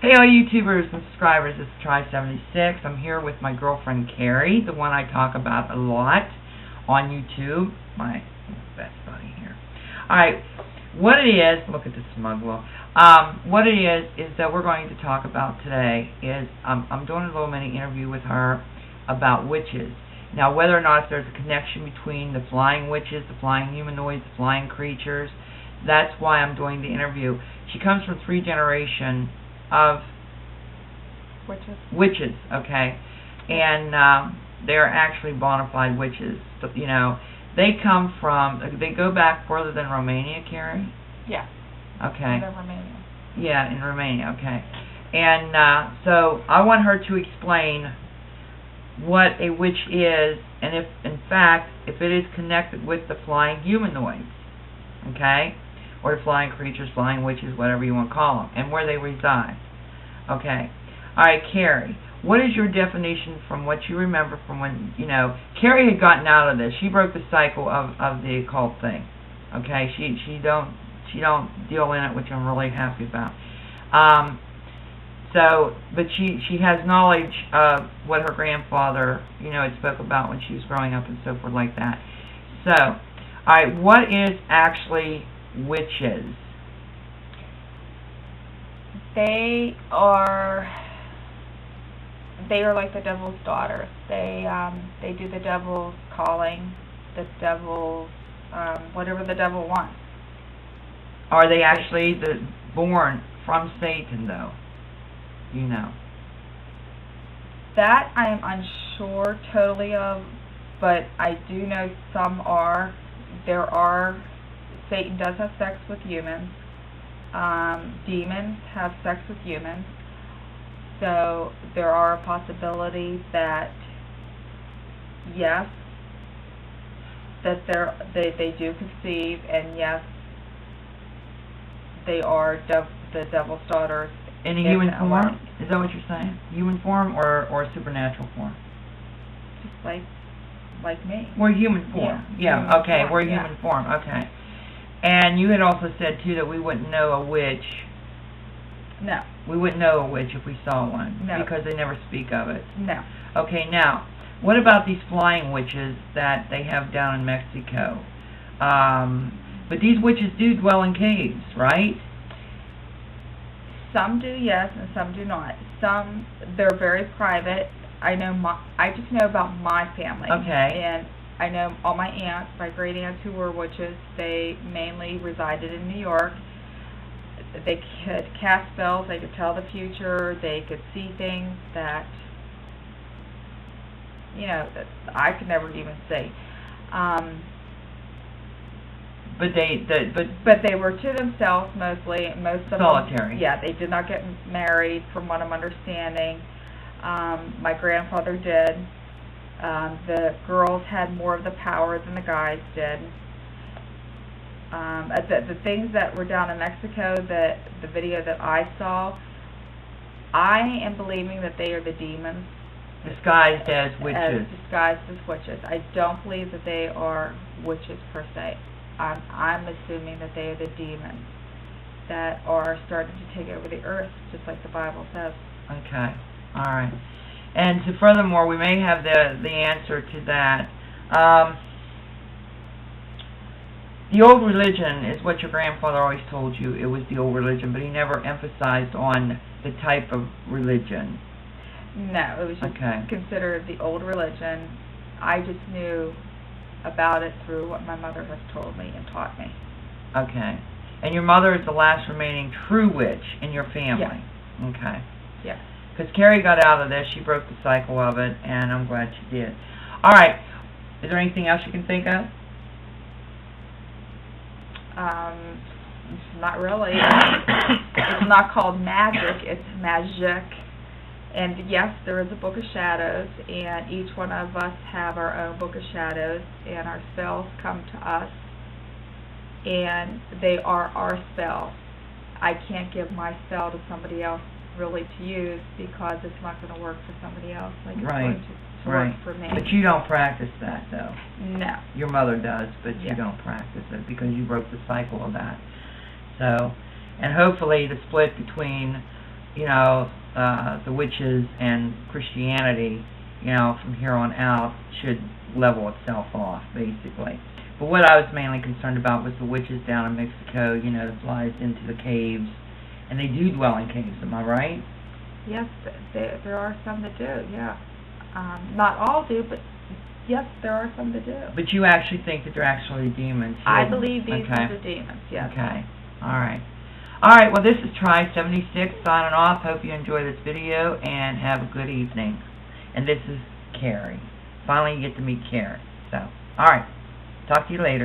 Hey all YouTubers and subscribers, this is Try76. I'm here with my girlfriend Kerri, the one I talk about a lot on YouTube. My best buddy here. Alright, what it is, look at this smug look. What it is that we're going to talk about today is, I'm doing a little mini interview with her about witches. Now whether or not there's a connection between the flying witches, the flying humanoids, the flying creatures, that's why I'm doing the interview. She comes from 3 generations of witches, okay, and they're actually bona fide witches. But, you know, they come from, they go back further than Romania, Kerri? Yeah. Okay. In Romania. Yeah, in Romania, okay. And so I want her to explain what a witch is, and if, in fact, if it is connected with the flying humanoids, okay, or the flying creatures, flying witches, whatever you want to call them, and where they reside. Okay. Alright, Kerri, what is your definition from what you remember from when, you know, Kerri had gotten out of this. She broke the cycle of the occult thing. Okay, she don't deal in it, which I'm really happy about. But she has knowledge of what her grandfather, you know, had spoke about when she was growing up and so forth like that. So, alright, what is actually witches? They are like the devil's daughters. They do the devil's calling, the devil's whatever the devil wants. Are they actually born from Satan, though? You know. That I am unsure totally of, but I do know some are. Satan does have sex with humans. Demons have sex with humans. So there are a possibility that yes, that they do conceive, and yes, they are the devil's daughters. In a human form? Is that what you're saying? Human form or supernatural form? Just like me. We're human form. Yeah, okay, we're human form. Okay. And you had also said, too, that we wouldn't know a witch. No. We wouldn't know a witch if we saw one. No. Because they never speak of it. No. Okay, now, what about these flying witches that they have down in Mexico? But these witches do dwell in caves, right? Some do, yes, and some do not. Some, they're very private. I just know about my family. Okay. And I know all my aunts, my great aunts who were witches, they mainly resided in New York. They could cast spells, they could tell the future, they could see things that, you know, that I could never even see. But they were to themselves mostly. Most of solitary. them, yeah, they did not get married, from what I'm understanding. My grandfather did. The girls had more of the power than the guys did. The things that were down in Mexico, the video that I saw, I am believing that they are the demons. Disguised as witches. Disguised as witches. I don't believe that they are witches per se. I'm assuming that they are the demons that are starting to take over the earth, just like the Bible says. Okay. All right. And so furthermore, we may have the answer to that. The old religion is what your grandfather always told you. It was the old religion, but he never emphasized on the type of religion. No, it was just considered the old religion. I just knew about it through what my mother has told me and taught me. Okay. And your mother is the last remaining true witch in your family? Yes. Okay. Yes. Because Kerri got out of this, she broke the cycle of it, and I'm glad she did. Alright, is there anything else you can think of? Not really. It's not called magic, it's magic. And yes, there is a book of shadows, and each one of us have our own book of shadows, and our spells come to us, and they are our spells. I can't give my spell to somebody else really to use, because it's not going to work for somebody else like it's going to work for me. But you don't practice that, though. No. Your mother does, but you don't practice it because you broke the cycle of that. So, and hopefully the split between the witches and Christianity, from here on out should level itself off, basically. But what I was mainly concerned about was the witches down in Mexico, that flies into the caves, and they do dwell in caves, am I right? Yes, there are some that do, yeah. Not all do, but yes, there are some that do. But you actually think that they're actually demons? I believe these okay. ones are demons, yes. Okay, alright. Alright, well this is Try76 signing off. Hope you enjoy this video, and have a good evening. And this is Kerri. Finally you get to meet Kerri. So, alright. Talk to you later.